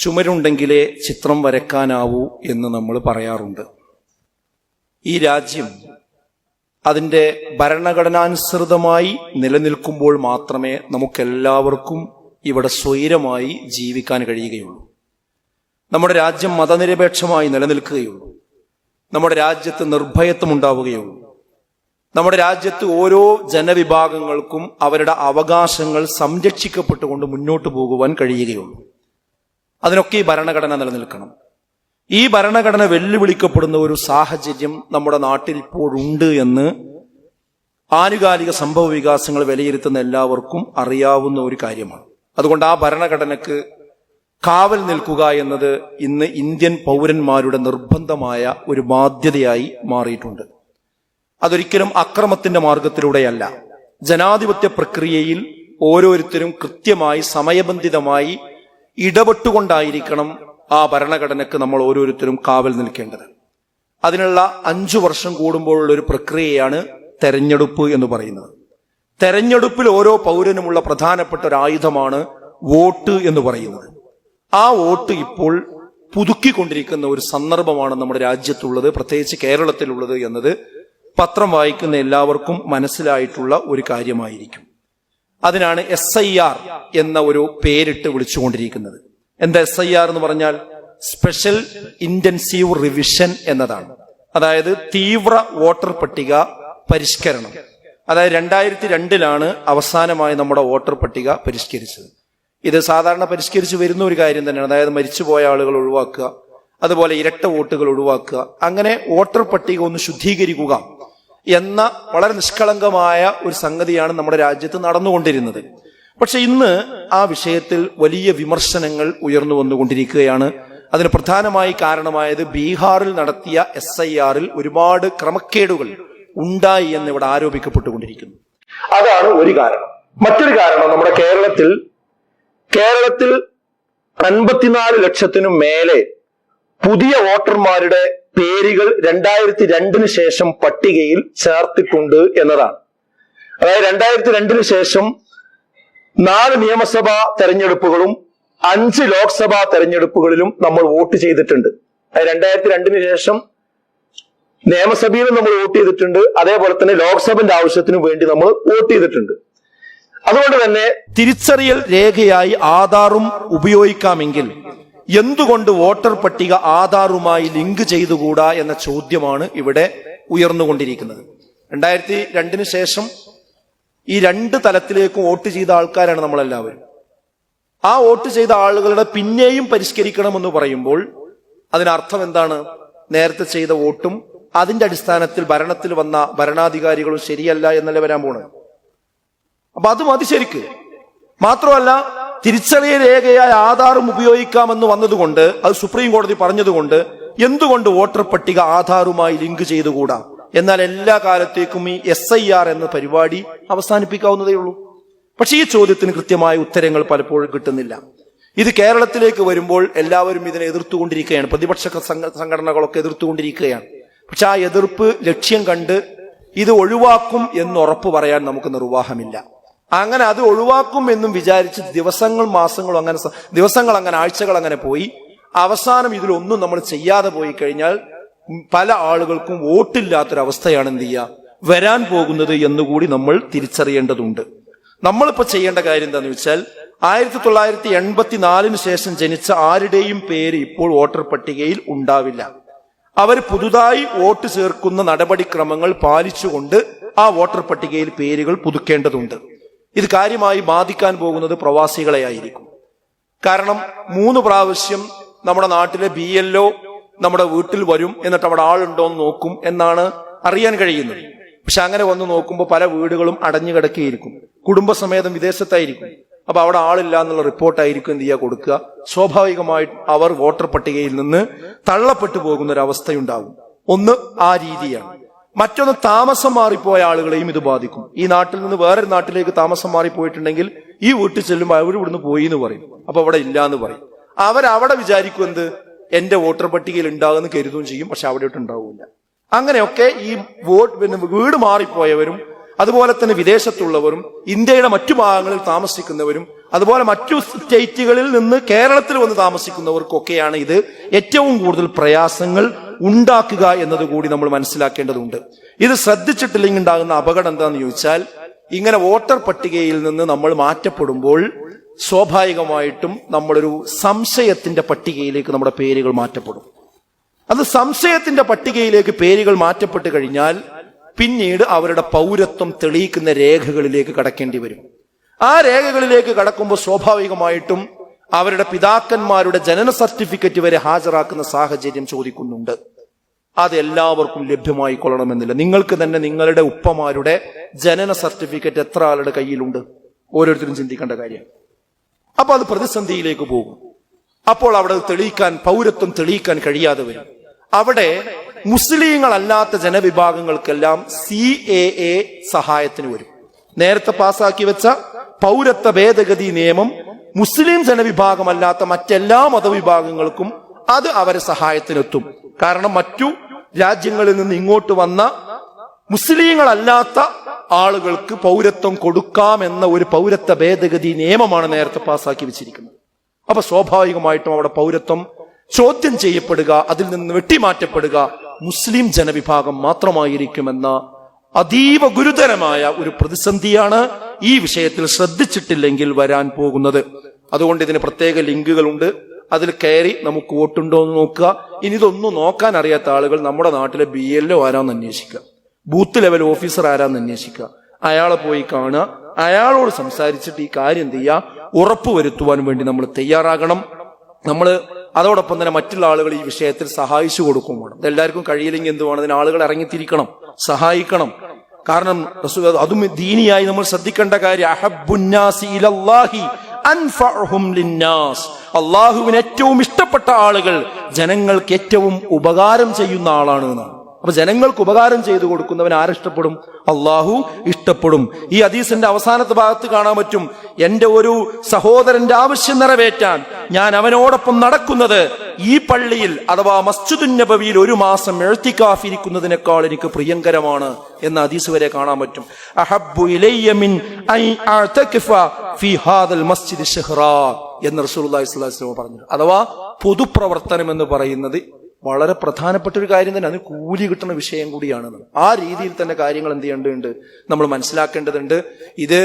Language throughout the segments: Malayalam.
ചുമരുണ്ടെങ്കിലേ ചിത്രം വരയ്ക്കാനാവൂ എന്ന് നമ്മൾ പറയാറുണ്ട്. ഈ രാജ്യം അതിൻ്റെ ഭരണഘടനാനുസൃതമായി നിലനിൽക്കുമ്പോൾ മാത്രമേ നമുക്കെല്ലാവർക്കും ഇവിടെ സ്വൈരമായി ജീവിക്കാൻ കഴിയുകയുള്ളൂ. നമ്മുടെ രാജ്യം മതനിരപേക്ഷമായി നിലനിൽക്കുകയുള്ളൂ. നമ്മുടെ രാജ്യത്ത് നിർഭയത്വം ഉണ്ടാവുകയുള്ളൂ. നമ്മുടെ രാജ്യത്ത് ഓരോ ജനവിഭാഗങ്ങൾക്കും അവരുടെ അവകാശങ്ങൾ സംരക്ഷിക്കപ്പെട്ടുകൊണ്ട് മുന്നോട്ട് പോകുവാൻ കഴിയുകയുള്ളൂ. അതിനൊക്കെ ഈ ഭരണഘടന നിലനിൽക്കണം. ഈ ഭരണഘടന വെല്ലുവിളിക്കപ്പെടുന്ന ഒരു സാഹചര്യം നമ്മുടെ നാട്ടിൽ ഇപ്പോഴുണ്ട് എന്ന് ആനുകാലിക സംഭവ വികാസങ്ങൾ വിലയിരുത്തുന്ന എല്ലാവർക്കും അറിയാവുന്ന ഒരു കാര്യമാണ്. അതുകൊണ്ട് ആ ഭരണഘടനക്ക് കാവൽ നിൽക്കുക എന്നത് ഇന്ന് ഇന്ത്യൻ പൗരന്മാരുടെ നിർബന്ധമായ ഒരു ബാധ്യതയായി മാറിയിട്ടുണ്ട്. അതൊരിക്കലും അക്രമത്തിന്റെ മാർഗത്തിലൂടെയല്ല. ജനാധിപത്യ പ്രക്രിയയിൽ ഓരോരുത്തരും കൃത്യമായി സമയബന്ധിതമായി ഇടപെട്ടുകൊണ്ടായിരിക്കണം ആ ഭരണഘടനയ്ക്ക് നമ്മൾ ഓരോരുത്തരും കാവൽ നിൽക്കേണ്ടത്. അതിനുള്ള 5 വർഷം കൂടുമ്പോഴുള്ള ഒരു പ്രക്രിയയാണ് തെരഞ്ഞെടുപ്പ് എന്ന് പറയുന്നത്. തെരഞ്ഞെടുപ്പിൽ ഓരോ പൗരനുമുള്ള പ്രധാനപ്പെട്ട ഒരു ആയുധമാണ് വോട്ട് എന്ന് പറയുന്നത്. ആ വോട്ട് ഇപ്പോൾ പുതുക്കിക്കൊണ്ടിരിക്കുന്ന ഒരു സന്ദർഭമാണ് നമ്മുടെ രാജ്യത്തുള്ളത്, പ്രത്യേകിച്ച് കേരളത്തിലുള്ളത് എന്നത് പത്രം വായിക്കുന്ന എല്ലാവർക്കും മനസ്സിലായിട്ടുള്ള ഒരു കാര്യമായിരിക്കും. അതിനാണ് SIR എന്ന ഒരു പേരിട്ട് വിളിച്ചുകൊണ്ടിരിക്കുന്നത്. എന്താ SIR എന്ന് പറഞ്ഞാൽ? സ്പെഷ്യൽ ഇന്റൻസീവ് റിവിഷൻ എന്നതാണ്. അതായത് തീവ്ര വോട്ടർ പട്ടിക പരിഷ്കരണം. അതായത് 2002 അവസാനമായി നമ്മുടെ വോട്ടർ പട്ടിക പരിഷ്കരിച്ചത്. ഇത് സാധാരണ പരിഷ്കരിച്ചു വരുന്ന ഒരു കാര്യം തന്നെയാണ്. അതായത് മരിച്ചുപോയ ആളുകൾ ഒഴിവാക്കുക, അതുപോലെ ഇരട്ട വോട്ടുകൾ ഒഴിവാക്കുക, അങ്ങനെ വോട്ടർ പട്ടിക ഒന്ന് ശുദ്ധീകരിക്കുക എന്ന വളരെ നിഷ്കളങ്കമായ ഒരു സംഗതിയാണ് നമ്മുടെ രാജ്യത്ത് നടന്നുകൊണ്ടിരുന്നത്. പക്ഷെ ഇന്ന് ആ വിഷയത്തിൽ വലിയ വിമർശനങ്ങൾ ഉയർന്നു വന്നുകൊണ്ടിരിക്കുകയാണ്. അതിന് പ്രധാനമായി കാരണമായത് ബീഹാറിൽ നടത്തിയ SIR ഒരുപാട് ക്രമക്കേടുകൾ ഉണ്ടായി എന്ന് ഇവിടെ ആരോപിക്കപ്പെട്ടുകൊണ്ടിരിക്കുന്നു. അതാണ് ഒരു കാരണം. മറ്റൊരു കാരണം, നമ്മുടെ കേരളത്തിൽ 54 ലക്ഷത്തിനും മേലെ പുതിയ വോട്ടർമാരുടെ പേരുകൾ 2002 ശേഷം പട്ടികയിൽ ചേർത്തിട്ടുണ്ട് എന്നതാണ്. അതായത് 2002 ശേഷം 4 നിയമസഭാ തെരഞ്ഞെടുപ്പുകളും 5 ലോക്സഭാ തെരഞ്ഞെടുപ്പുകളിലും നമ്മൾ വോട്ട് ചെയ്തിട്ടുണ്ട്. അതായത് 2002 ശേഷം നിയമസഭയിലും നമ്മൾ വോട്ട് ചെയ്തിട്ടുണ്ട്, അതേപോലെ തന്നെ ലോക്സഭന്റെ ആവശ്യത്തിനു വേണ്ടി നമ്മൾ വോട്ട് ചെയ്തിട്ടുണ്ട്. അതുകൊണ്ട് തന്നെ തിരിച്ചറിയൽ രേഖയായി ആധാറും ഉപയോഗിക്കാമെങ്കിൽ എന്തുകൊണ്ട് വോട്ടർ പട്ടിക ആധാറുമായി ലിങ്ക് ചെയ്തുകൂടാ എന്ന ചോദ്യമാണ് ഇവിടെ ഉയർന്നുകൊണ്ടിരിക്കുന്നത്. 2002 ശേഷം ഈ 2 തലത്തിലേക്കും വോട്ട് ചെയ്ത ആൾക്കാരാണ് നമ്മളെല്ലാവരും. ആ വോട്ട് ചെയ്ത ആളുകളുടെ പിന്നെയും പരിഷ്കരിക്കണമെന്ന് പറയുമ്പോൾ അതിനർത്ഥം എന്താണ്? നേരത്തെ ചെയ്ത വോട്ടും അതിന്റെ അടിസ്ഥാനത്തിൽ ഭരണത്തിൽ വന്ന ഭരണാധികാരികളും ശരിയല്ല എന്നല്ലേ വരാൻ പോണത്. അപ്പൊ അത് മതി ശരിക്ക്. മാത്രമല്ല, തിരിച്ചറിയൽ രേഖയായ ആധാറും ഉപയോഗിക്കാമെന്ന് വന്നതുകൊണ്ട്, അത് സുപ്രീം കോടതി പറഞ്ഞതുകൊണ്ട് എന്തുകൊണ്ട് വോട്ടർ പട്ടിക ആധാറുമായി ലിങ്ക് ചെയ്തുകൂടാ? എന്നാൽ എല്ലാ കാലത്തേക്കും ഈ SIR എന്ന പരിപാടി അവസാനിപ്പിക്കാവുന്നതേ ഉള്ളൂ. പക്ഷെ ഈ ചോദ്യത്തിന് കൃത്യമായ ഉത്തരങ്ങൾ പലപ്പോഴും കിട്ടുന്നില്ല. ഇത് കേരളത്തിലേക്ക് വരുമ്പോൾ എല്ലാവരും ഇതിനെ എതിർത്തുകൊണ്ടിരിക്കുകയാണ്. പ്രതിപക്ഷ സംഘടനകളൊക്കെ എതിർത്തുകൊണ്ടിരിക്കുകയാണ്. പക്ഷെ ആ എതിർപ്പ് ലക്ഷ്യം കണ്ട് ഇത് ഒഴിവാക്കും എന്ന് ഉറപ്പ് പറയാൻ നമുക്ക് നിർവാഹമില്ല. അങ്ങനെ അത് ഒഴിവാക്കും എന്നും വിചാരിച്ച് ദിവസങ്ങൾ അങ്ങനെ ആഴ്ചകൾ അങ്ങനെ പോയി അവസാനം ഇതിലൊന്നും നമ്മൾ ചെയ്യാതെ പോയി കഴിഞ്ഞാൽ പല ആളുകൾക്കും വോട്ടില്ലാത്തൊരവസ്ഥയാണ് എന്ത് ചെയ്യുക വരാൻ പോകുന്നത് എന്നുകൂടി നമ്മൾ തിരിച്ചറിയേണ്ടതുണ്ട്. നമ്മളിപ്പോ ചെയ്യേണ്ട കാര്യം എന്താണെന്ന് വെച്ചാൽ 1984 ശേഷം ജനിച്ച ആരുടെയും പേര് ഇപ്പോൾ വോട്ടർ പട്ടികയിൽ ഉണ്ടാവില്ല. അവർ പുതുതായി വോട്ട് ചേർക്കുന്ന നടപടിക്രമങ്ങൾ പാലിച്ചുകൊണ്ട് ആ വോട്ടർ പട്ടികയിൽ പേരുകൾ പുതുക്കേണ്ടതുണ്ട്. ഇത് കാര്യമായി ബാധിക്കാൻ പോകുന്നത് പ്രവാസികളെ ആയിരിക്കും. കാരണം 3 പ്രാവശ്യം നമ്മുടെ നാട്ടിലെ BLO നമ്മുടെ വീട്ടിൽ വരും, എന്നിട്ട് അവിടെ ആളുണ്ടോ എന്ന് നോക്കും എന്നാണ് അറിയാൻ കഴിയുന്നത്. പക്ഷെ അങ്ങനെ വന്ന് നോക്കുമ്പോൾ പല വീടുകളും അടഞ്ഞു കിടക്കുകയായിരിക്കും, കുടുംബസമേതം വിദേശത്തായിരിക്കും. അപ്പൊ അവിടെ ആളില്ല എന്നുള്ള റിപ്പോർട്ടായിരിക്കും എന്ത് ചെയ്യുക കൊടുക്കുക. സ്വാഭാവികമായിട്ട് അവർ വോട്ടർ പട്ടികയിൽ നിന്ന് തള്ളപ്പെട്ടു പോകുന്ന ഒരു അവസ്ഥയുണ്ടാകും. ഒന്ന് ആ രീതിയാണ്. മറ്റൊന്ന്, താമസം മാറിപ്പോയ ആളുകളെയും ഇത് ബാധിക്കും. ഈ നാട്ടിൽ നിന്ന് വേറൊരു നാട്ടിലേക്ക് താമസം മാറിപ്പോയിട്ടുണ്ടെങ്കിൽ ഈ വീട്ടിൽ ചെല്ലുമ്പോൾ അവർ ഇവിടുന്ന് പോയി എന്ന് പറയും, അപ്പൊ അവിടെ ഇല്ല എന്ന് പറയും. അവരവിടെ വിചാരിക്കും എന്ത്, എന്റെ വോട്ടർ പട്ടികയിൽ ഉണ്ടാകുമെന്ന് കരുതുകയും ചെയ്യും, പക്ഷെ അവിടെ ഉണ്ടാവില്ല. അങ്ങനെയൊക്കെ ഈ വീട് മാറിപ്പോയവരും അതുപോലെ തന്നെ വിദേശത്തുള്ളവരും ഇന്ത്യയുടെ മറ്റു ഭാഗങ്ങളിൽ താമസിക്കുന്നവരും അതുപോലെ മറ്റു സ്റ്റേറ്റുകളിൽ നിന്ന് കേരളത്തിൽ വന്ന് താമസിക്കുന്നവർക്കൊക്കെയാണ് ഇത് ഏറ്റവും കൂടുതൽ പ്രയാസങ്ങൾ ഉണ്ടാക്കുക എന്നതുകൂടി നമ്മൾ മനസ്സിലാക്കേണ്ടതുണ്ട്. ഇത് ശ്രദ്ധിച്ചിട്ടില്ലെങ്കിൽ ഉണ്ടാകുന്ന അപകടം എന്താണെന്ന് ചോദിച്ചാൽ, ഇങ്ങനെ വോട്ടർ പട്ടികയിൽ നിന്ന് നമ്മൾ മാറ്റപ്പെടുമ്പോൾ സ്വാഭാവികമായിട്ടും നമ്മളൊരു സംശയത്തിന്റെ പട്ടികയിലേക്ക് നമ്മുടെ പേരുകൾ മാറ്റപ്പെടും. അത് സംശയത്തിന്റെ പട്ടികയിലേക്ക് പേരുകൾ മാറ്റപ്പെട്ട് കഴിഞ്ഞാൽ പിന്നീട് അവരുടെ പൗരത്വം തെളിയിക്കുന്ന രേഖകളിലേക്ക് കടക്കേണ്ടി വരും. ആ രേഖകളിലേക്ക് കടക്കുമ്പോൾ സ്വാഭാവികമായിട്ടും അവരുടെ പിതാക്കന്മാരുടെ ജനന സർട്ടിഫിക്കറ്റ് വരെ ഹാജരാക്കുന്ന സാഹചര്യം ചോദിക്കുന്നുണ്ട്. അത് എല്ലാവർക്കും ലഭ്യമായി കൊള്ളണമെന്നില്ല. നിങ്ങൾക്ക് തന്നെ നിങ്ങളുടെ ഉപ്പമാരുടെ ജനന സർട്ടിഫിക്കറ്റ് എത്ര ആളുടെ കയ്യിലുണ്ട്? ഓരോരുത്തരും ചിന്തിക്കേണ്ട കാര്യം. അപ്പൊ അത് പ്രതിസന്ധിയിലേക്ക് പോകും. അപ്പോൾ അവിടെ തെളിയിക്കാൻ, പൗരത്വം തെളിയിക്കാൻ കഴിയാതെ വരും. അവിടെ മുസ്ലിങ്ങളല്ലാത്ത ജനവിഭാഗങ്ങൾക്കെല്ലാം CAA സഹായത്തിന് വരും. നേരത്തെ പാസാക്കി വെച്ച പൗരത്വ ഭേദഗതി നിയമം മുസ്ലിം ജനവിഭാഗമല്ലാത്ത മറ്റെല്ലാ മതവിഭാഗങ്ങൾക്കും അത് അവരെ സഹായത്തിനെത്തും. കാരണം മറ്റു രാജ്യങ്ങളിൽ നിന്ന് ഇങ്ങോട്ട് വന്ന മുസ്ലിങ്ങളല്ലാത്ത ആളുകൾക്ക് പൗരത്വം കൊടുക്കാമെന്ന ഒരു പൗരത്വ ഭേദഗതി നിയമമാണ് നേരത്തെ പാസാക്കി വെച്ചിരിക്കുന്നത്. അപ്പൊ സ്വാഭാവികമായിട്ടും അവിടെ പൗരത്വം ചോദ്യം ചെയ്യപ്പെടുക, അതിൽ നിന്ന് വെട്ടിമാറ്റപ്പെടുക മുസ്ലിം ജനവിഭാഗം മാത്രമായിരിക്കുമെന്ന അതീവ ഗുരുതരമായ ഒരു പ്രതിസന്ധിയാണ് ഈ വിഷയത്തിൽ ശ്രദ്ധിച്ചിട്ടില്ലെങ്കിൽ വരാൻ പോകുന്നത്. അതുകൊണ്ട് ഇതിന് പ്രത്യേക ലിങ്കുകളുണ്ട്. അതിൽ കയറി നമുക്ക് വോട്ടുണ്ടോ എന്ന് നോക്കുക. ഇനി ഇതൊന്നും നോക്കാൻ അറിയാത്ത ആളുകൾ നമ്മുടെ നാട്ടിലെ BLO ആരാന്ന് അന്വേഷിക്കുക, ബൂത്ത് ലെവൽ ഓഫീസർ ആരാന്ന് അന്വേഷിക്കുക, അയാളെ പോയി കാണുക, അയാളോട് സംസാരിച്ചിട്ട് ഈ കാര്യം എന്ത് ചെയ്യുക, ഉറപ്പുവരുത്തുവാൻ വേണ്ടി നമ്മൾ തയ്യാറാകണം. നമ്മൾ അതോടൊപ്പം തന്നെ മറ്റുള്ള ആളുകൾ ഈ വിഷയത്തിൽ സഹായിച്ചു കൊടുക്കും വേണം. ഇതെല്ലാവർക്കും കഴിയില്ലെങ്കിൽ എന്ത് വേണം, അതിന് ആളുകൾ ഇറങ്ങിത്തിരിക്കണം, സഹായിക്കണം. കാരണം അതും ദീനിയായി നമ്മൾ ശ്രദ്ധിക്കേണ്ട കാര്യം, അഹബ്ബുന്നാസി ഇലല്ലാഹി അൻഫഉഹും ലിന്നാസ്. അള്ളാഹുവിന് ഏറ്റവും ഇഷ്ടപ്പെട്ട ആളുകൾ ജനങ്ങൾക്ക് ഏറ്റവും ഉപകാരം ചെയ്യുന്ന ആളാണ് എന്നാണ്. അപ്പൊ ജനങ്ങൾക്ക് ഉപകാരം ചെയ്തു കൊടുക്കുന്നവൻ ആരിഷ്ടപ്പെടും? അള്ളാഹു ഇഷ്ടപ്പെടും. ഈ ഹദീസിന്റെ അവസാനത്തെ ഭാഗത്ത് കാണാൻ പറ്റും, എന്റെ ഒരു സഹോദരന്റെ ആവശ്യം നിറവേറ്റാൻ ഞാൻ അവനോടൊപ്പം നടക്കുന്നത് ഈ പള്ളിയിൽ അഥവാ മസ്ജിദുൻ നബവിയിൽ 1 മാസം ഇഅ്തികാഫ് ഇരിക്കുന്നതിനേക്കാൾ എനിക്ക് പ്രിയങ്കരമാണ് എന്ന ഹദീസ് വരെ കാണാൻ പറ്റും. അഹബ്ബു ഇലയ്യ മിൻ അൻ അഅ്തകിഫ ഫീ ഹാദൽ മസ്ജിദ് ശഹ്റാ എന്ന് റസൂലുള്ളാഹി സ്വല്ലല്ലാഹു അലൈഹി വസല്ലം പറഞ്ഞു. അഥവാ പൊതുപ്രവർത്തനം എന്ന് പറയുന്നത് വളരെ പ്രധാനപ്പെട്ട ഒരു കാര്യം തന്നെ, അതിന് കൂലി കിട്ടുന്ന വിഷയം കൂടിയാണ്. ആ രീതിയിൽ തന്നെ കാര്യങ്ങൾ എന്ത് ചെയ്യേണ്ടതുണ്ട്, നമ്മൾ മനസ്സിലാക്കേണ്ടതുണ്ട്. ഇത്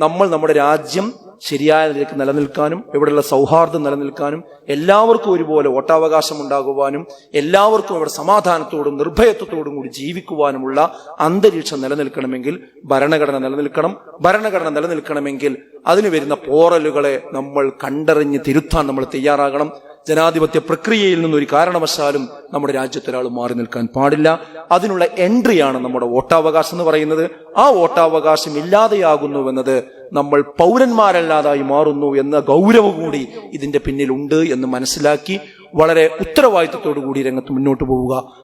നമ്മൾ നമ്മുടെ രാജ്യം ശരിയായ നിലയ്ക്ക് നിലനിൽക്കാനും ഇവിടെയുള്ള സൗഹാർദ്ദം നിലനിൽക്കാനും എല്ലാവർക്കും ഒരുപോലെ വോട്ടവകാശം ഉണ്ടാകുവാനും എല്ലാവർക്കും ഇവിടെ സമാധാനത്തോടും നിർഭയത്വത്തോടും കൂടി ജീവിക്കുവാനുമുള്ള അന്തരീക്ഷം നിലനിൽക്കണമെങ്കിൽ ഭരണഘടന നിലനിൽക്കണം. ഭരണഘടന നിലനിൽക്കണമെങ്കിൽ അതിന് വരുന്ന പോറലുകളെ നമ്മൾ കണ്ടറിഞ്ഞ് തിരുത്താൻ നമ്മൾ തയ്യാറാകണം. ജനാധിപത്യ പ്രക്രിയയിൽ നിന്നൊരു കാരണവശാലും നമ്മുടെ രാജ്യത്ത് ഒരാൾ മാറി നിൽക്കാൻ പാടില്ല. അതിനുള്ള എൻട്രിയാണ് നമ്മുടെ വോട്ടവകാശം എന്ന് പറയുന്നത്. ആ വോട്ടവകാശം ഇല്ലാതെയാകുന്നുവെന്നത് നമ്മൾ പൗരന്മാരല്ലാതായി മാറുന്നു എന്ന ഗൗരവം കൂടി ഇതിന്റെ പിന്നിലുണ്ട് എന്ന് മനസ്സിലാക്കി വളരെ ഉത്തരവാദിത്വത്തോടു കൂടി രംഗത്ത് മുന്നോട്ട് പോവുക.